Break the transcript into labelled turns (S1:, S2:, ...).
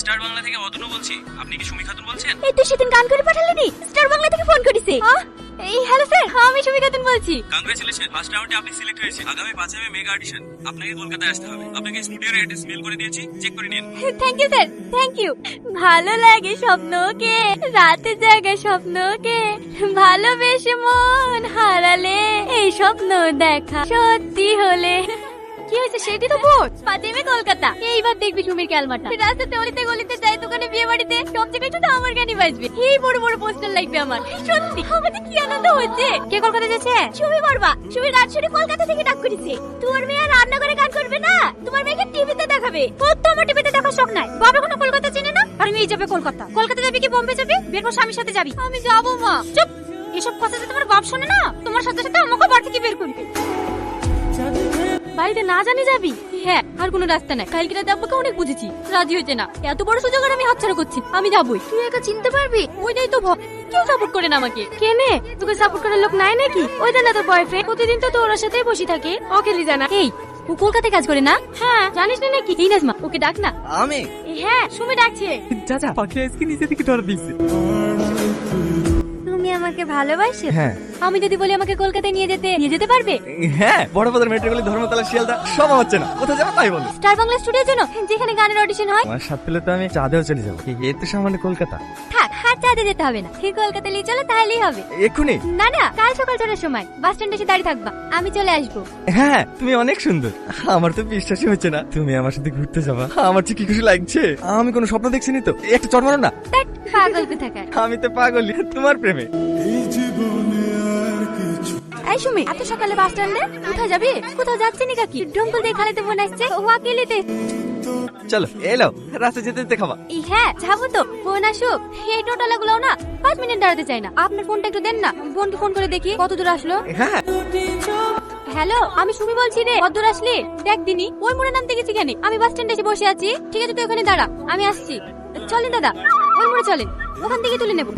S1: Star Bangla থেকে অতনু বলছি। আপনি কি সুমি খাতুন বলছেন?
S2: এই তো সেদিন গান করে পাঠালেনি, স্টার বাংলা থেকে ফোন করেছে। এই হ্যালো স্যার, আমি সুমি খাতুন বলছি।
S1: কংগ্রেচুলেশন, ফার্স্ট রাউন্ডে আপনি সিলেক্ট হয়েছে। আগামী 5 মে মেগা অডিশন। আপনাকে কলকাতায় আসতে হবে। আপনাকে স্টুডিওর অ্যাড্রেস মেল করে দিয়েছি, চেক করে নিন।
S2: Thank you sir, thank you. ভালো লাগে স্বপ্নকে, রাতে জাগা স্বপ্নকে, ভালোবেসে মন হারালে এই স্বপ্ন দেখা সত্যি হলে। কি হয়েছে? সেটি তো ভোট 5 মে কলকাতা। এইবার দেখবি সুমির ক্যালমাটা। রাস্তাতে অলিতে গলিতে যাই, দোকানে বিয়ে বাড়িতে, সব জায়গায় শুধু আমার গানই বাজবে। এই বড় বড় পোস্টার লাগবে আমার। সত্যি আমাদের কি আনন্দ হচ্ছে। কে কলকাতা যাচ্ছে? সুমি বর্মা। সুমির গান শুনে কলকাতা থেকে ডাক করেছে। তোমার মেয়ে রান্না করে গান করবে না, তোমার মেয়েকে টিভিতে দেখাবে। ও তো আমার টিভিতে দেখার শখ নাই। বাবা কোনো কলকাতা চেনে না। আর মেয়ে যাবে কলকাতা। কলকাতা যাবে কি বোম্বে যাবে? বেরবো স্বামীর সাথে যাবি। আমি যাবো মা। চুপ, এসব কথা যে তোমার বাপ শোনে না, তোমার সাথে সাথে আমাকে বাড়ি থেকে বের করবে। বাড়িতে না জানি যাবি? হ্যাঁ, আর কোনো রাস্তা নাই। কালকে রাতে আব্বাকে অনেক বুঝেছি, রাজি হয়েছে না। এত বড় সুযোগ আর আমি হাতছাড়া করছি। আমি যাবই। তুই একা চিনতে পারবি? ওইটাই তো ভয়। কেউ সাপোর্ট করে না আমাকে। কেনে? তোকে সাপোর্ট করার লোক নাই নাকি? ওই না তোর বয়ফ্রেন্ড, প্রতিদিন তো তোর সাথেই বসে থাকে। ওকে লি জানা। এই, ও কলকাতায় কাজ করে না? হ্যাঁ, জানিস না নাকি? এই নাজমা, ওকে ডাক না।
S3: আমি?
S2: হ্যাঁ, সুমি ডাকছে।
S3: চাচা পাখি আজকে নিচে থেকে ধরে দিচ্ছে।
S2: তুমি আমাকে ভালোবাসো?
S3: হ্যাঁ।
S2: আমি যদি বলি আমাকে কলকাতায় নিয়ে যেতে পারবে?
S3: হ্যাঁ, বড় বাজার মেট্রোগুলি ধর্মতলা শিয়ালদা সব আমার চেনা। কোথায় যাবো তাই বলো।
S2: স্টার বাংলা স্টুডিওর জন্য, যেখানে গানের অডিশন হয়।
S3: আমার সাথে পেলে তো আমি চাঁদেও চলে যাবো। এর তো সামান্য কলকাতা।
S2: থাক, হাত চাঁদে যেতে হবে না। কলকাতা নিয়ে চলো, তাহলেই হবে।
S3: এক্ষুনি?
S2: না না, কাল সকাল 4টার সময় বাস স্ট্যান্ডে এসে দাঁড়িয়ে থাকবা, আমি চলে আসবো।
S3: হ্যাঁ, তুমি অনেক সুন্দর। আমার তো বিশ্বাসই হচ্ছে না তুমি আমার সাথে ঘুরতে যাবা। আমার যে কি খুশি লাগছে। আমি কোনো স্বপ্ন দেখছিনি তো। একটু চট মারো না।
S2: ধ্যাৎ, পাগল কোথাকার।
S3: আমি তো পাগল তোমার প্রেমে।
S2: এই সুমি, এত সকালে বাস স্ট্যান্ডে কোথায় যাবি? কোথাও যাচ্ছি নি কাকি? ডঙ্গল দিয়ে খালিতে বোন আসছে, ও আকেলিতে।
S3: চলো এলো, রাস্তা যেতে যেতে খাবা।
S2: হ্যাঁ, যাবো তো। বোন আসুক। এই টোটালা গুলো না 5 মিনিট দাঁড়াতে চাই না। আপনার ফোনটা একটু দেন না, বোনকে ফোন করে দেখি কত দূর আসলো।
S3: হ্যাঁ।
S2: হ্যালো, আমি সুমি বলছি রে। কত দূর আসলি? দেখ দিনি, ওই মোড়ে নামতে গেছি কেন? আমি বাস স্ট্যান্ডে এসে বসে আছি। ঠিক আছে, তুই ওখানে দাঁড়া, আমি আসছি। চলেন দাদা, ওই মোড়ে চলেন, ওখান থেকে তুলে নেবো।